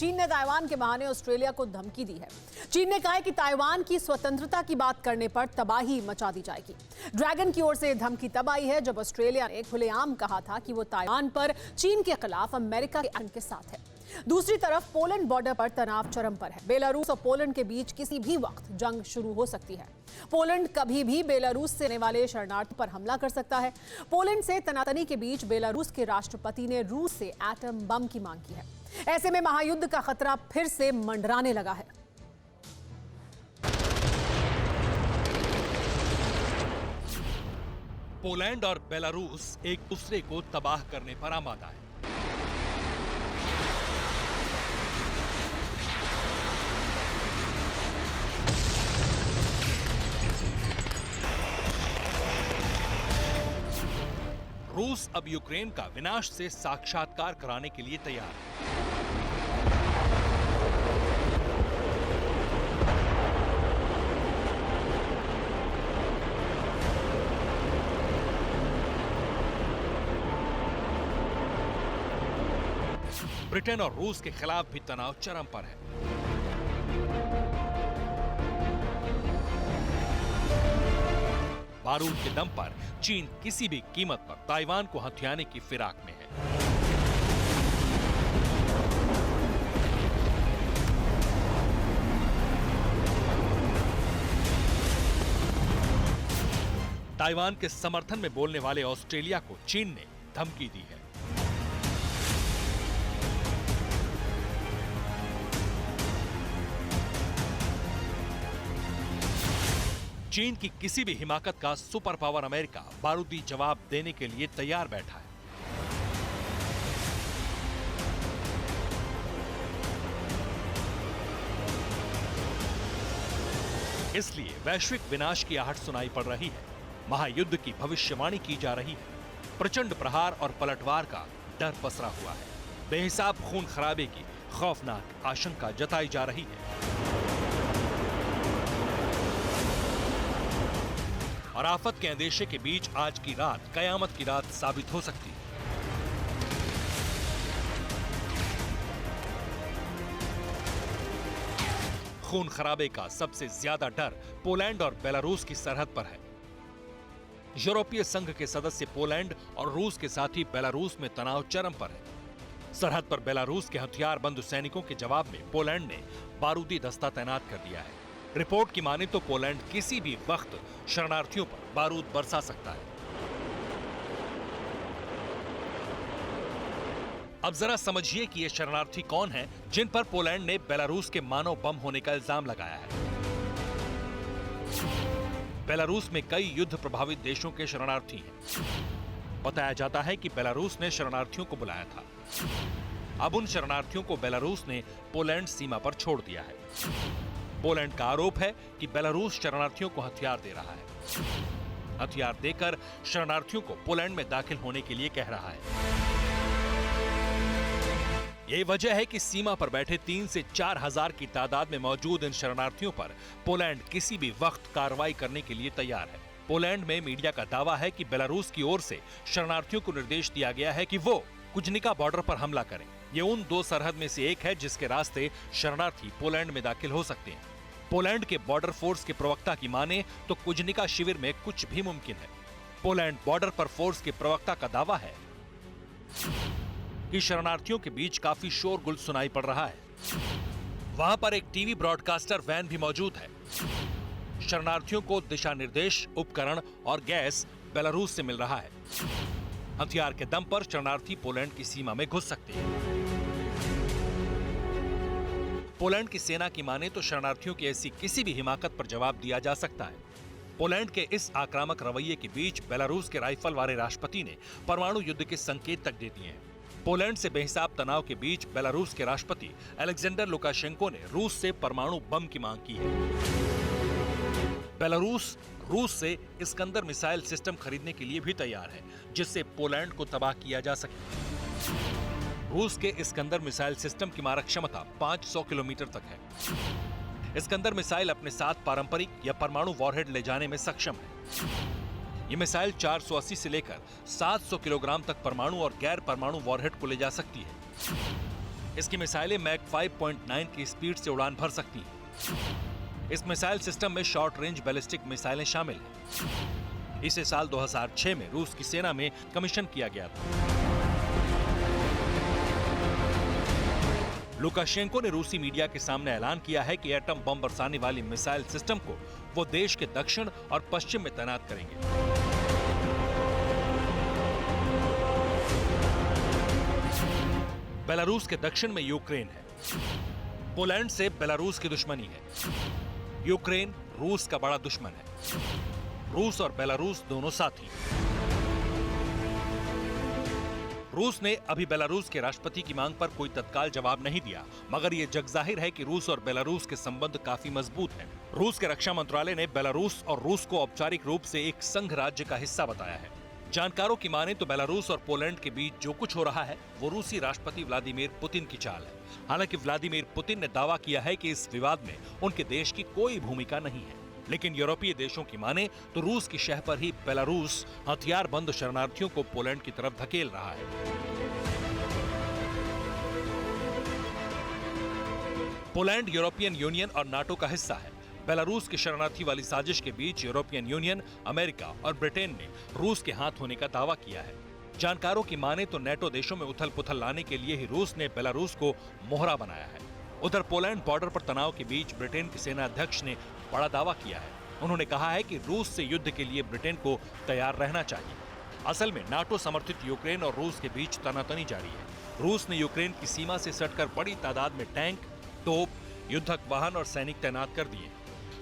चीन ने ताइवान के बहाने ऑस्ट्रेलिया को धमकी दी है। चीन ने कहा है कि ताइवान की स्वतंत्रता की बात करने पर तबाही मचा दी जाएगी। ड्रैगन की ओर से धमकी तब आई है जब ऑस्ट्रेलिया ने खुलेआम कहा था कि वो ताइवान पर चीन के खिलाफ अमेरिका के ऐलान के साथ है। दूसरी तरफ पोलैंड बॉर्डर पर तनाव चरम पर है। बेलारूस और पोलैंड के बीच किसी भी वक्त जंग शुरू हो सकती है। पोलैंड कभी भी बेलारूस से आने वाले शरणार्थियों पर हमला कर सकता है। पोलैंड से तनातनी के बीच बेलारूस के राष्ट्रपति ने रूस से एटम बम की मांग की है। ऐसे में महायुद्ध का खतरा फिर से मंडराने लगा है। पोलैंड और बेलारूस एक दूसरे को तबाह करने पर आमादा है। रूस अब यूक्रेन का विनाश से साक्षात्कार कराने के लिए तैयार है। ब्रिटेन और रूस के खिलाफ भी तनाव चरम पर है। बारूद के दम पर चीन किसी भी कीमत पर ताइवान को हथियाने की फिराक में है। ताइवान के समर्थन में बोलने वाले ऑस्ट्रेलिया को चीन ने धमकी दी है। चीन की किसी भी हिमाकत का सुपर पावर अमेरिका बारूदी जवाब देने के लिए तैयार बैठा है। इसलिए वैश्विक विनाश की आहट सुनाई पड़ रही है। महायुद्ध की भविष्यवाणी की जा रही है। प्रचंड प्रहार और पलटवार का डर पसरा हुआ है। बेहिसाब खून खराबे की खौफनाक आशंका जताई जा रही है। और आफत के अंदेशे के बीच आज की रात कयामत की रात साबित हो सकती है। खून खराबे का सबसे ज्यादा डर पोलैंड और बेलारूस की सरहद पर है। यूरोपीय संघ के सदस्य पोलैंड और रूस के साथ ही बेलारूस में तनाव चरम पर है। सरहद पर बेलारूस के हथियारबंद सैनिकों के जवाब में पोलैंड ने बारूदी दस्ता तैनात कर दिया है। रिपोर्ट की माने तो पोलैंड किसी भी वक्त शरणार्थियों पर बारूद बरसा सकता है। अब जरा समझिए कि ये शरणार्थी कौन हैं जिन पर पोलैंड ने बेलारूस के मानव बम होने का इल्जाम लगाया है। बेलारूस में कई युद्ध प्रभावित देशों के शरणार्थी हैं। बताया जाता है कि बेलारूस ने शरणार्थियों को बुलाया था। अब उन शरणार्थियों को बेलारूस ने पोलैंड सीमा पर छोड़ दिया है। पोलैंड का आरोप है कि बेलारूस शरणार्थियों को हथियार दे रहा है। हथियार देकर शरणार्थियों को पोलैंड में दाखिल होने के लिए कह रहा है। यही वजह है कि सीमा पर बैठे 3 से 4 हजार की तादाद में मौजूद इन शरणार्थियों पर पोलैंड किसी भी वक्त कार्रवाई करने के लिए तैयार है। पोलैंड में मीडिया का दावा है कि बेलारूस की ओर से शरणार्थियों को निर्देश दिया गया है कि वो कुजनिका बॉर्डर पर हमला करें। ये उन 2 सरहद में से एक है जिसके रास्ते शरणार्थी पोलैंड में दाखिल हो सकते हैं। पोलैंड के बॉर्डर फोर्स के प्रवक्ता की माने तो कुजनिका शिविर में कुछ भी मुमकिन है। पोलैंड बॉर्डर पर फोर्स के प्रवक्ता का दावा है कि शरणार्थियों के बीच काफी शोरगुल सुनाई पड़ रहा है। वहां पर एक टीवी ब्रॉडकास्टर वैन भी मौजूद है। शरणार्थियों को दिशा निर्देश, उपकरण और गैस बेलारूस से मिल रहा है। हथियार के दम पर शरणार्थी पोलैंड की सीमा में घुस सकते हैं। पोलैंड की सेना की माने तो शरणार्थियों की ऐसी किसी भी हिमाकत पर जवाब दिया जा सकता है। पोलैंड के इस आक्रामक रवैये के बीच बेलारूस के राइफल वाले राष्ट्रपति ने परमाणु युद्ध के संकेत तक दे दिए हैं। पोलैंड से बेहिसाब तनाव के बीच बेलारूस के राष्ट्रपति अलेक्जेंडर लुकाशेंको ने रूस से परमाणु बम की मांग की है। बेलारूस रूस से इस्कंदर मिसाइल सिस्टम खरीदने के लिए भी तैयार है, जिससे पोलैंड को तबाह किया जा सके। रूस के इस्कंदर मिसाइल सिस्टम की मारक क्षमता 500 किलोमीटर तक है। इस्कंदर मिसाइल अपने साथ पारंपरिक या परमाणु वॉरहेड ले जाने में सक्षम है। ये मिसाइल 480 से लेकर 700 किलोग्राम तक परमाणु और गैर परमाणु वॉरहेड को ले जा सकती है। इसकी मिसाइलें मैक 5.9 की स्पीड से उड़ान भर सकती हैं। इस मिसाइल सिस्टम में शॉर्ट रेंज बैलिस्टिक मिसाइलें शामिल हैं। इसे साल 2006 में रूस की सेना में कमीशन किया गया था। लुकाशेंको ने रूसी मीडिया के सामने ऐलान किया है कि एटम बम बरसाने वाली मिसाइल सिस्टम को वो देश के दक्षिण और पश्चिम में तैनात करेंगे। बेलारूस के दक्षिण में यूक्रेन है। पोलैंड से बेलारूस की दुश्मनी है। यूक्रेन रूस का बड़ा दुश्मन है। रूस और बेलारूस दोनों साथी। रूस ने अभी बेलारूस के राष्ट्रपति की मांग पर कोई तत्काल जवाब नहीं दिया, मगर ये जगजाहिर है कि रूस और बेलारूस के संबंध काफी मजबूत हैं। रूस के रक्षा मंत्रालय ने बेलारूस और रूस को औपचारिक रूप से एक संघ राज्य का हिस्सा बताया है। जानकारों की माने तो बेलारूस और पोलैंड के बीच जो कुछ हो रहा है वो रूसी राष्ट्रपति व्लादिमीर पुतिन की चाल है। हालांकि व्लादिमीर पुतिन ने दावा किया है कि इस विवाद में उनके देश की कोई भूमिका नहीं है, लेकिन यूरोपीय देशों की माने तो रूस की शह पर ही बेलारूस हथियारबंद शरणार्थियों को पोलैंड की तरफ धकेल रहा है। पोलैंड यूरोपियन यूनियन और नाटो का हिस्सा है। बेलारूस की शरणार्थी वाली साजिश के बीच यूरोपियन यूनियन, अमेरिका और ब्रिटेन ने रूस के हाथ होने का दावा किया है। जानकारों की माने तो नेटो देशों में उथल पुथल लाने के लिए ही रूस ने बेलारूस को मोहरा बनाया है। उधर पोलैंड बॉर्डर पर तनाव के बीच ब्रिटेन के सेना अध्यक्ष ने बड़ा दावा किया है। उन्होंने कहा है कि रूस से युद्ध के लिए ब्रिटेन को तैयार रहना चाहिए। असल में नाटो समर्थित यूक्रेन और रूस के बीच तनातनी जारी है। रूस ने यूक्रेन की सीमा से सटकर बड़ी तादाद में टैंक, तोप, युद्धक वाहन और सैनिक तैनात कर दिए।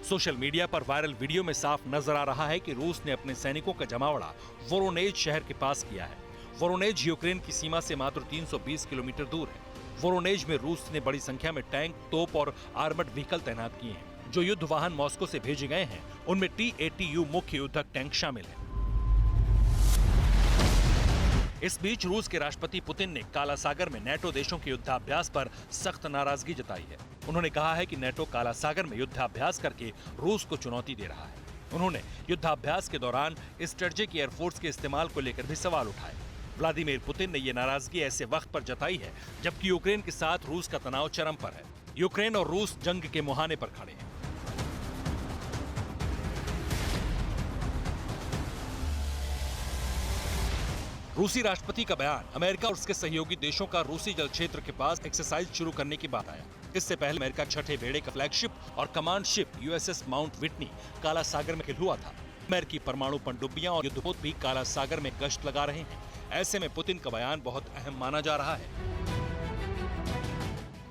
सोशल मीडिया पर वायरल वीडियो में साफ नजर आ रहा है कि रूस ने अपने सैनिकों का जमावड़ा वोरोनेज शहर के पास किया है। वोरोनेज यूक्रेन की सीमा से मात्र 320 किलोमीटर दूर है। वोरोनेज में रूस ने बड़ी संख्या में टैंक, तोप और आर्मर्ड व्हीकल तैनात किए हैं। जो युद्ध वाहन मॉस्को से भेजे गए हैं उनमें T-80U मुख्य युद्धक टैंक शामिल है। इस बीच रूस के राष्ट्रपति पुतिन ने काला सागर में नेटो देशों के युद्धाभ्यास पर सख्त नाराजगी जताई है। उन्होंने कहा है कि नेटो काला सागर में युद्धाभ्यास करके रूस को चुनौती दे रहा है। उन्होंने युद्धाभ्यास के दौरान स्ट्रेटेजिक एयरफोर्स के इस्तेमाल को लेकर भी सवाल उठाए। व्लादिमीर पुतिन ने ये नाराजगी ऐसे वक्त पर जताई है जबकि यूक्रेन के साथ रूस का तनाव चरम पर है। यूक्रेन और रूस जंग के मुहाने पर खड़े हैं। रूसी राष्ट्रपति का बयान अमेरिका और उसके सहयोगी देशों का रूसी जल क्षेत्र के पास एक्सरसाइज शुरू करने की बात आया। इससे पहले अमेरिका छठे बेड़े का फ्लैगशिप और command ship USS mount Whitney काला सागर में हुआ था। अमेरिकी परमाणु पनडुब्बियां और युद्धपोत भी काला सागर में गश्त लगा रहे हैं। ऐसे में पुतिन का बयान बहुत अहम माना जा रहा है।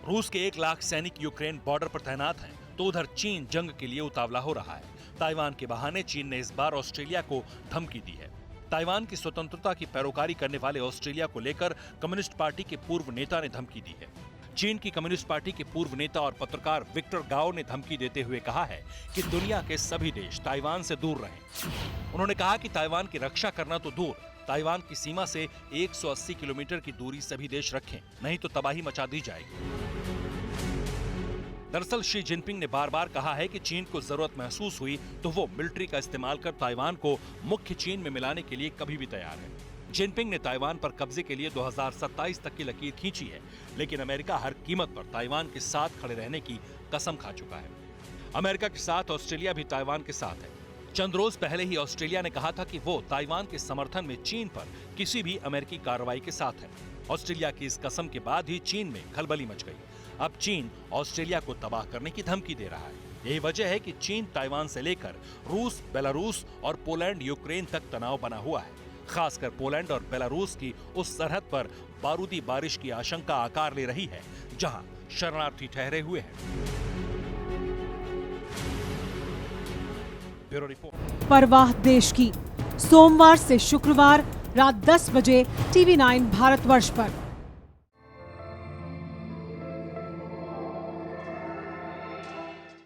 रूस के 1 लाख सैनिक यूक्रेन बॉर्डर पर तैनात हैं, तो उधर चीन जंग के लिए उतावला हो रहा है। ताइवान के बहाने चीन ने इस बार ऑस्ट्रेलिया को धमकी दी है। ताइवान की स्वतंत्रता की पैरोकारी करने वाले ऑस्ट्रेलिया को लेकर कम्युनिस्ट पार्टी के पूर्व नेता ने धमकी दी है। चीन की कम्युनिस्ट पार्टी के पूर्व नेता और पत्रकार विक्टर गाओ ने धमकी देते हुए कहा है कि दुनिया के सभी देश ताइवान से दूर रहें। उन्होंने कहा कि ताइवान की रक्षा करना तो दूर, ताइवान की सीमा से 180 किलोमीटर की दूरी सभी देश रखें, नहीं तो तबाही मचा दी जाएगी। दरअसल शी जिनपिंग ने बार बार कहा है कि चीन को जरूरत महसूस हुई तो वो मिलिट्री का इस्तेमाल कर ताइवान को मुख्य चीन में मिलाने के लिए कभी भी तैयार है। जिनपिंग ने ताइवान पर कब्जे के लिए 2027 तक की लकीर खींची है, लेकिन अमेरिका हर कीमत पर ताइवान के साथ खड़े रहने की कसम खा चुका है। अमेरिका के साथ ऑस्ट्रेलिया भी ताइवान के साथ है। चंद रोज पहले ही ऑस्ट्रेलिया ने कहा था कि वो ताइवान के समर्थन में चीन पर किसी भी अमेरिकी कार्रवाई के साथ है। ऑस्ट्रेलिया की इस कसम के बाद ही चीन में खलबली मच गई। अब चीन ऑस्ट्रेलिया को तबाह करने की धमकी दे रहा है। यही वजह है कि चीन ताइवान से लेकर रूस, बेलारूस और पोलैंड, यूक्रेन तक तनाव बना हुआ है। खासकर पोलैंड और बेलारूस की उस सरहद पर बारूदी बारिश की आशंका आकार ले रही है, जहां शरणार्थी ठहरे हुए हैं। Bureau report. परवाह देश की, सोमवार से शुक्रवार रात 10 बजे TV9 भारतवर्ष पर।